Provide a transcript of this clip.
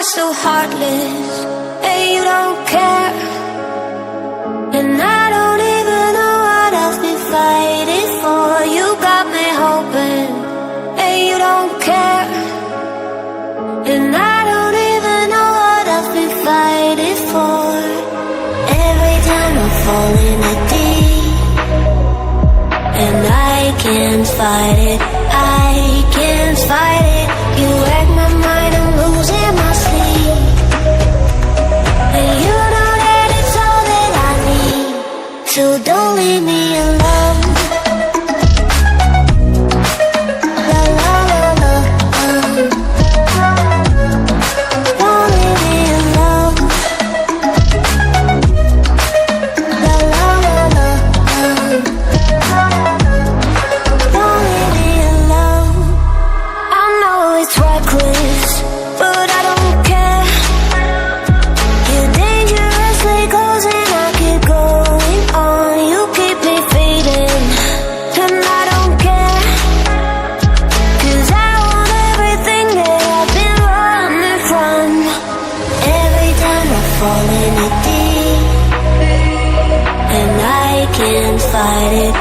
are so heartless, and you don't care. And I don't even know what I've been fighting for. You got me hoping, and you don't care. And I don't even know what I've been fighting for. Every time I fall in a deep, and I can't fight it, I can't fight it. You wreck my mind, I'm losing my sleep. And you know that it's all that I need, so don't leave me alone. La la la la, don't leave me alone. La la la la, don't leave me alone. I know it's reckless, but I don't care. You're dangerously close and I keep going on. You keep me fading, and I don't care. 'Cause I want everything that I've been running from. Every time I fall in it deep, and I can't fight it,